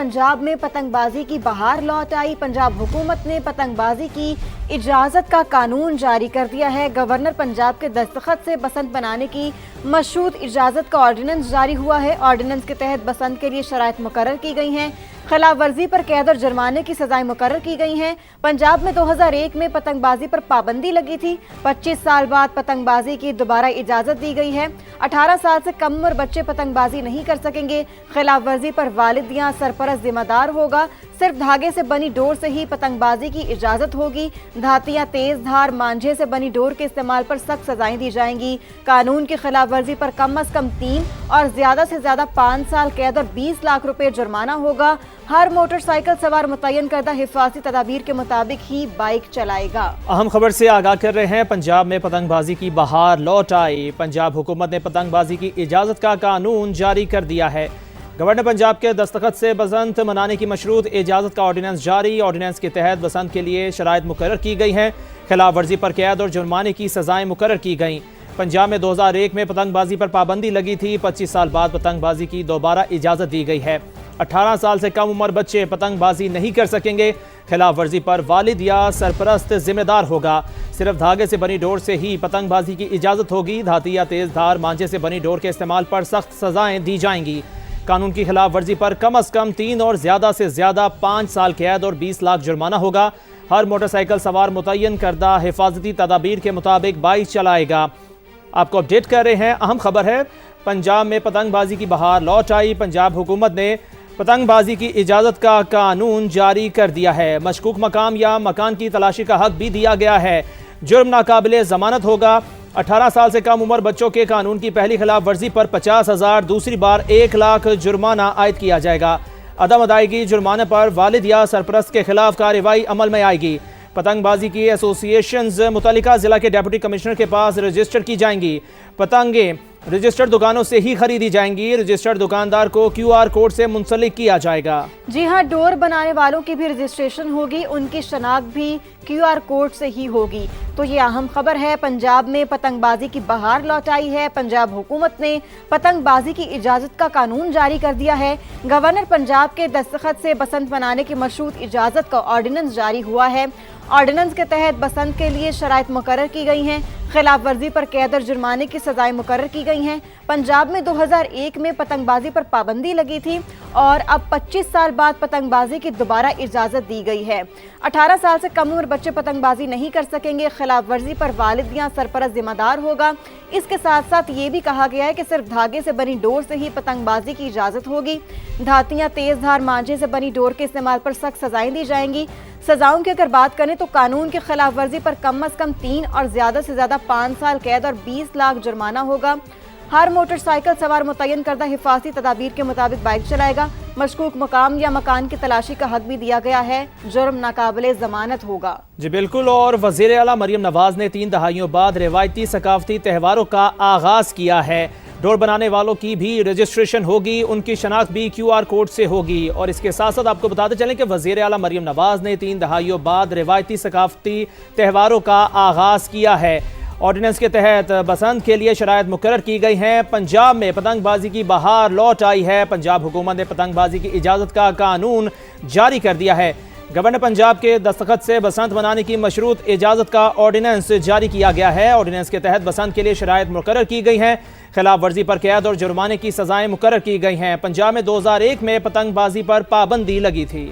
पंजाब में पतंगबाजी की बहार लौट आई। पंजाब हुकूमत ने पतंगबाजी की इजाज़त का कानून जारी कर दिया है। गवर्नर पंजाब के दस्तखत से बसंत मनाने की मशरूत इजाज़त का ऑर्डिनेंस जारी हुआ है। ऑर्डिनेंस के तहत बसंत के लिए शराइत मुकर्रर की गई हैं। खिलाफ वर्जी पर कैद और जुर्माने की सजाएं मुकर्रर की गई हैं। पंजाब में 2001 में पतंगबाजी पर पाबंदी लगी थी। 25 साल बाद पतंगबाजी की दोबारा इजाज़त दी गई है। 18 साल से कम उम्र बच्चे पतंगबाजी नहीं कर सकेंगे। खिलाफ वर्जी पर वालिद या सरपरस्त जिम्मेदार होगा। सिर्फ धागे से बनी डोर से ही पतंगबाजी की इजाज़त होगी। धाती या तेज धार मांझे से बनी डोर के इस्तेमाल पर सख्त सजाएं दी जाएंगी। कानून की खिलाफ वर्जी पर कम से कम 3 और ज़्यादा से ज़्यादा 5 साल कैद और 20 लाख रुपए जुर्माना होगा। हर मोटरसाइकिल सवार मुतय्यन करदा हिफाजती तदाबीर के मुताबिक ही बाइक चलाएगा। अहम खबर से आगाह कर रहे हैं। पंजाब में पतंगबाजी की बहार लौट आई। पंजाब हुकूमत ने पतंगबाजी की इजाज़त का कानून जारी कर दिया है। गवर्नर पंजाब के दस्तखत से बसंत मनाने की मशरूत इजाज़त का ऑर्डिनेंस जारी। ऑर्डिनेंस के तहत बसंत के लिए शराइत मुकर्रर की गई हैं। खिलाफ वर्जी पर कैद और जुर्माने की सजाएं मुकर्रर की गईं। पंजाब में 2001 में पतंगबाजी पर पाबंदी लगी थी। 25 साल बाद पतंगबाजी की दोबारा इजाज़त दी गई है। 18 साल से कम उम्र बच्चे पतंगबाजी नहीं कर सकेंगे। खिलाफ वर्जी पर वालिद या सरपरस्त जिम्मेदार होगा। सिर्फ धागे से बनी डोर से ही पतंगबाजी की इजाज़त होगी। धाती या तेज धार मांझे से बनी डोर के इस्तेमाल पर सख्त सजाएं दी जाएंगी। कानून की खिलाफ वर्जी पर कम से कम 3 और ज़्यादा से ज़्यादा 5 साल कैद और 20 लाख जुर्माना होगा। हर मोटरसाइकिल सवार मुतय्यन करदा हिफाजती तदाबीर के मुताबिक बाइक चलाएगा। आपको अपडेट कर रहे हैं। अहम खबर है, पंजाब में पतंगबाजी की बहार लौट आई। पंजाब हुकूमत ने पतंगबाजी की इजाज़त का कानून जारी कर दिया है। मशकूक मकाम या मकान की तलाशी का हक भी दिया गया है। जुर्म नाकाबिले ज़मानत होगा। 18 साल से कम उम्र बच्चों के कानून की पहली खिलाफ वर्जी पर 50,000, दूसरी बार 1 लाख जुर्माना आयद किया जाएगा। अदम अदायगी जुर्माने पर वालिद या सरपरस्त के खिलाफ कार्रवाई अमल में आएगी। पतंगबाजी की एसोसिएशंस मुतल्लिका जिला के डिप्टी कमिश्नर के पास रजिस्टर की जाएंगी। पतंगें रजिस्टर्ड दुकानों से ही खरीदी जाएंगी। रजिस्टर्ड दुकानदार को QR कोड से मुंसलिक किया जाएगा। जी हाँ, डोर बनाने वालों की भी रजिस्ट्रेशन होगी। उनकी शनाख्त भी QR कोड से ही होगी। तो ये अहम खबर है। पंजाब में पतंगबाजी की बहार लौट आई है। पंजाब हुकूमत ने पतंगबाजी की इजाज़त का कानून जारी कर दिया है। गवर्नर पंजाब के दस्तखत से बसंत मनाने की मशरूत इजाज़त का ऑर्डिनेंस जारी हुआ है। ऑर्डिनेंस के तहत बसंत के लिए शराइत मुकर्रर की गई हैं। खिलाफ वर्जी पर कैद और जुर्माने की सजाएं मुकर्रर की गई हैं। पंजाब में 2001 में पतंगबाजी पर पाबंदी लगी थी और अब 25 साल बाद पतंगबाजी की दोबारा इजाज़त दी गई है। 18 साल से कम उम्र बच्चे पतंगबाजी नहीं कर सकेंगे। खिलाफ वर्जी पर वालिद या सरपरस्त जिम्मेदार होगा। इसके साथ साथ ये भी कहा गया है कि सिर्फ धागे से बनी डोर से ही पतंगबाजी की इजाज़त होगी। धातियाँ तेज धार मांझे से बनी डोर के इस्तेमाल पर सख्त सजाएं दी जाएंगी। सजाओं की अगर बात करें तो कानून की खिलाफ वर्जी पर कम से कम 3 और ज़्यादा से ज़्यादा 5 साल कैद और 20 लाख जुर्माना होगा। हर मोटरसाइकिल सवार मुतय्यन करदा हिफाजती तदाबीर के मुताबिक बाइक चलाएगा। मशकूक मकाम या मकान की तलाशी का हक भी दिया गया है। जुर्म नाकाबिले ज़मानत होगा। जी बिल्कुल। और वज़ीर आला मरियम नवाज ने 3 दहाइयों बाद रिवायती सकाफती त्योहारों का आगाज़ किया है। डोर बनाने वालों की भी रजिस्ट्रेशन होगी। उनकी शनाख्त भी QR कोड से होगी। और इसके साथ साथ आपको बताते चलें कि वज़ीर आला मरियम नवाज ने 3 दहाइयों बाद रिवायती सकाफती त्योहारों का आगाज़ किया है। ऑर्डिनेंस के तहत बसंत के लिए शराइत मुकर्रर की गई हैं। पंजाब में पतंगबाजी की बहार लौट आई है। पंजाब हुकूमत ने पतंगबाजी की इजाज़त का कानून जारी कर दिया है। गवर्नर पंजाब के दस्तखत से बसंत मनाने की मशरूत इजाज़त का ऑर्डिनेंस जारी किया गया है। ऑर्डिनेंस के तहत बसंत के लिए शराइत मुकर्रर की गई हैं। खिलाफ वर्जी पर कैद और जुर्माने की सजाएं मुकर्रर की गई हैं। पंजाब में 2001 में पतंगबाजी पर पाबंदी लगी थी।